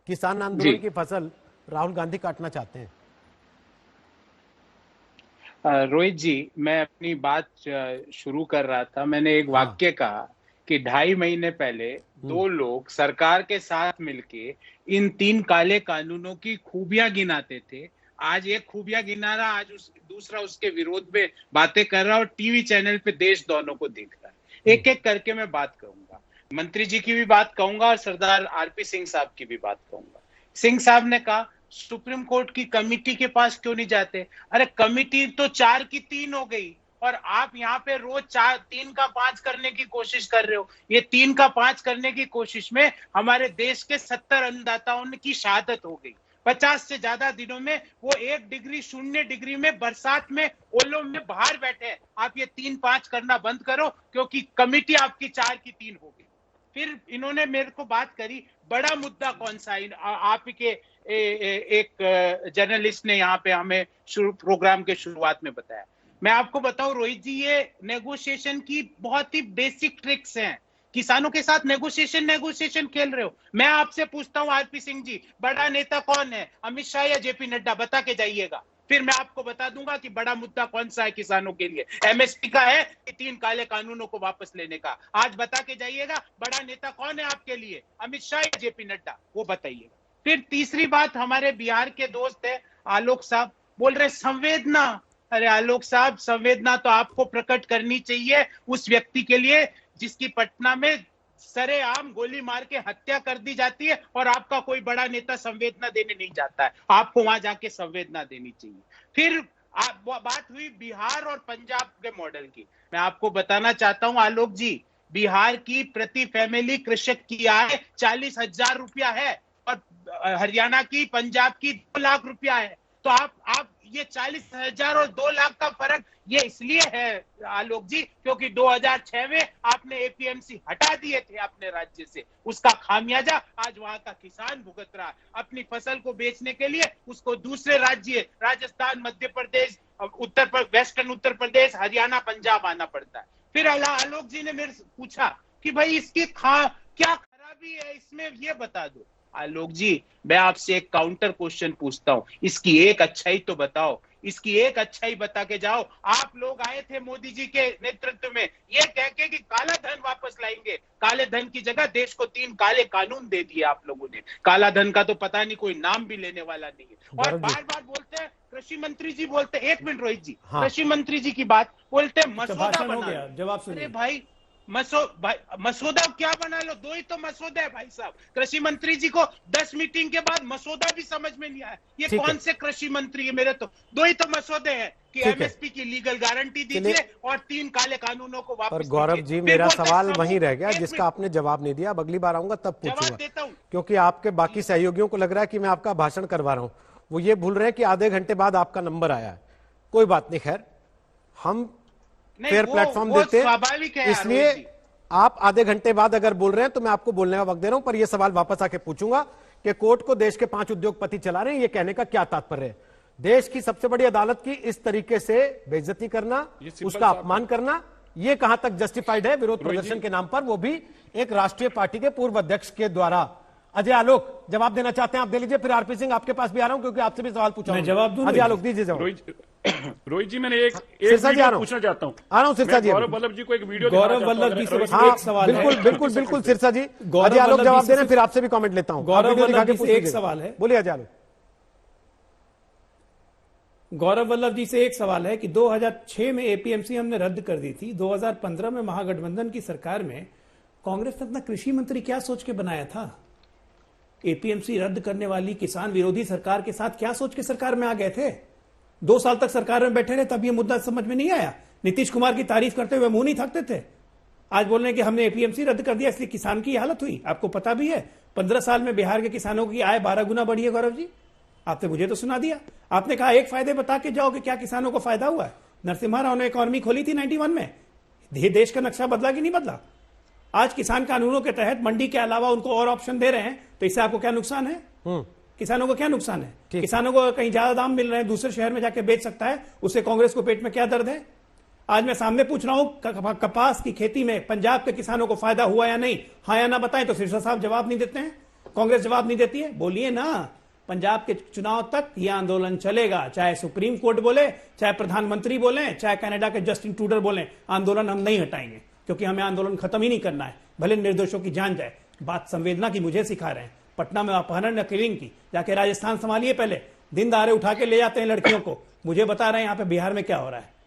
किसान आंदोलन की फसल राहुल गांधी काटना चाहते हैं। रोहित जी, मैं अपनी बात शुरू कर रहा था। मैंने एक वाक्य कहा कि 2.5 महीने पहले दो लोग सरकार के साथ मिलके इन 3 काले कानूनों की खूबियां गिनाते थे। आज एक खूबियां गिना रहा, आज दूसरा उसके विरोध में बातें कर रहा और टीवी चैनल पे देश दोनों को देख रहा है। एक एक करके मैं बात कहूंगा, मंत्री जी की भी बात कहूंगा और सरदार आरपी सिंह साहब की भी बात कहूंगा। सिंह साहब ने कहा सुप्रीम कोर्ट की कमिटी के पास क्यों नहीं जाते? अरे कमिटी तो 4 की 3 हो गई और आप यहाँ पे रोज 3 का 5 करने की कोशिश कर रहे हो। ये 3 का 5 करने की कोशिश में हमारे देश के 70 अन्नदाताओं की शहादत हो गई। 50 से ज्यादा दिनों में वो 1 डिग्री 0 डिग्री में बरसात में ओलों में बाहर बैठे हैं। आप ये 3-5 करना बंद करो क्योंकि कमिटी आपकी 4 की 3 हो गई। फिर इन्होंने मेरे को बात करी बड़ा मुद्दा कौन सा, आप के एक जर्नलिस्ट ने यहाँ पे हमें प्रोग्राम के शुरुआत में बताया। मैं आपको बताऊं रोहित जी, ये नेगोशिएशन की बहुत ही बेसिक ट्रिक्स हैं। किसानों के साथ नेगोशिएशन खेल रहे हो। मैं आपसे पूछता हूं आरपी सिंह जी, बड़ा नेता कौन है, अमित शाह या जेपी नड्डा? बता के जाइएगा, फिर मैं आपको बता दूंगा कि बड़ा मुद्दा कौन सा है किसानों के लिए। एमएसपी का है कि 3 काले कानूनों को वापस लेने का? आज बता के जाइएगा बड़ा नेता कौन है आपके लिए, अमित शाह या जेपी नड्डा? वो बताइएगा। फिर तीसरी बात, हमारे बिहार के दोस्त है आलोक साहब, बोल रहे संवेदना। अरे आलोक साहब, संवेदना तो आपको प्रकट करनी चाहिए उस व्यक्ति के लिए जिसकी पटना में सरेआम गोली मार के हत्या कर दी जाती है और आपका कोई बड़ा नेता संवेदना देने नहीं जाता है। आपको वहां जाके संवेदना देनी चाहिए। फिर बात हुई बिहार और पंजाब के मॉडल की। मैं आपको बताना चाहता हूं आलोक जी, बिहार की प्रति फैमिली कृषक की आय 40,000 रुपया है और हरियाणा की, पंजाब की 2 लाख रुपया है। तो आप ये 40,000 और 2 लाख का फर्क ये इसलिए है आलोक जी क्योंकि 2006 में आपने एपीएमसी हटा दिए थे अपने राज्य से। उसका खामियाजा आज वहां का किसान भुगत रहा है। अपनी फसल को बेचने के लिए उसको दूसरे राज्य, राजस्थान, मध्य प्रदेश, वेस्टर्न उत्तर प्रदेश, हरियाणा, पंजाब आना पड़ता है। फिर आलोक जी ने मेरे से पूछा कि भाई इसकी क्या खराबी है इसमें, ये बता दो। आलोक जी, मैं आपसे एक काउंटर क्वेश्चन पूछता हूं, इसकी एक अच्छाई तो बताओ, इसकी एक अच्छाई बता के जाओ। आप लोग आए थे मोदी जी के नेतृत्व में ये कह के कि काला धन वापस लाएंगे, काले धन की जगह देश को 3 काले कानून दे दिए आप लोगों ने। काला धन का तो पता नहीं, कोई नाम भी लेने वाला नहीं है। और बार बार बोलते हैं कृषि मंत्री जी, बोलते हैं, 1 मिनट रोहित जी, कृषि मंत्री जी की बात बोलते हैं मसौदा बना। जवाब सुनिए। अरे भाई मसौदा क्या बना लो, 2 ही तो मसौदे है भाई साहब। कृषि मंत्री जी को 10 मीटिंग के बाद मसौदा भी समझ में नहीं आया। ये कौन से कृषि मंत्री है? मेरे तो 2 ही तो मसौदे हैं कि एमएसपी की लीगल गारंटी दीजिए और 3 काले कानूनों को वापस। और गौरव जी, मेरा सवाल वहीं रह गया जिसका आपने जवाब नहीं दिया। अब अगली बार आऊंगा तब पूछूंगा, क्योंकि आपके बाकी सहयोगियों को लग रहा है कि मैं आपका भाषण करवा रहा हूं। वो ये भूल रहे हैं कि आधे घंटे बाद आपका नंबर आया है। कोई बात नहीं, खैर हम फेयर प्लेटफॉर्म देते हैं, इसलिए आप आधे घंटे बाद अगर बोल रहे हैं तो मैं आपको बोलने का वक्त दे रहा हूं। पर यह सवाल वापस आके पूछूंगा कि कोर्ट को देश के 5 उद्योगपति चला रहे हैं, ये कहने का क्या तात्पर्य है? देश की सबसे बड़ी अदालत की इस तरीके से बेइज्जती करना, उसका अपमान करना, ये कहां तक जस्टिफाइड है विरोध प्रदर्शन के नाम पर, वो भी एक राष्ट्रीय पार्टी के पूर्व अध्यक्ष के द्वारा? अजय आलोक जवाब देना चाहते हैं, आप दे लीजिए। फिर आरपी सिंह आपके पास भी आ रहा हूं क्योंकि आपसे भी सवाल पूछा। जवाब दूं? अजय आलोक दीजिए जवाब। रोहित जी, मैंने एक पूछना चाहता हूँ। आ रहा हूँ सिरसा जी। गौरव वल्लभ जी को एक वीडियो, गौरव वल्लभ जी से एक सवाल है। बिल्कुल सिरसा जी। अजय आलोक जवाब दे रहे हैं, फिर आपसे भी कमेंट लेता हूँ। गौरव वल्लभ जी से एक सवाल है, बोलिए अजय आलोक। गौरव वल्लभ जी से एक सवाल है कि 2006 में एपीएमसी हमने रद्द कर दी थी। 2015 में महागठबंधन की सरकार में कांग्रेस ने अपना कृषि मंत्री क्या सोच के बनाया था? एपीएमसी रद्द करने वाली किसान विरोधी सरकार के साथ क्या सोच के सरकार में आ गए थे? 2 साल तक सरकार में बैठे रहे, तब ये मुद्दा समझ में नहीं आया? नीतीश कुमार की तारीफ करते हुए मुंह नहीं थकते थे? आज बोल रहे हैं कि हमने एपीएमसी रद्द कर दिया इसलिए किसान की हालत हुई। आपको पता भी है 15 साल में बिहार के किसानों की आय 12 गुना बढ़ी है। गौरव जी, आपने मुझे तो सुना दिया। आपने कहा एक फायदे बता के जाओ कि क्या किसानों को फायदा हुआ है। नरसिम्हा राव ने इकॉनमी खोली थी 91 में, देश का नक्शा बदला कि नहीं बदला? आज किसान कानूनों के तहत मंडी के अलावा उनको और ऑप्शन दे रहे हैं, तो इससे आपको क्या नुकसान है? किसानों को क्या नुकसान है? किसानों को कहीं ज्यादा दाम मिल रहे हैं, दूसरे शहर में जाके बेच सकता है, उससे कांग्रेस को पेट में क्या दर्द है? आज मैं सामने पूछ रहा हूं कपास की खेती में पंजाब के किसानों को फायदा हुआ या नहीं? हाँ या ना बताएं तो सिरसा साहब जवाब नहीं देते हैं। कांग्रेस जवाब नहीं देती है? बोलिए ना, पंजाब के चुनाव तक यह आंदोलन चलेगा, चाहे सुप्रीम कोर्ट बोले, चाहे प्रधानमंत्री बोले, चाहे कनाडा के जस्टिन ट्रूडो बोले, आंदोलन हम नहीं हटाएंगे, क्योंकि हमें आंदोलन खत्म ही नहीं करना है, भले निर्दोषों की जान जाए। बात संवेदना की मुझे सिखा रहे हैं, पटना में अपहरण किलिंग की, जाके राजस्थान संभालिए, पहले दिन दहाड़े उठा के ले जाते हैं लड़कियों को, मुझे बता रहे हैं यहाँ पे बिहार में क्या हो रहा है।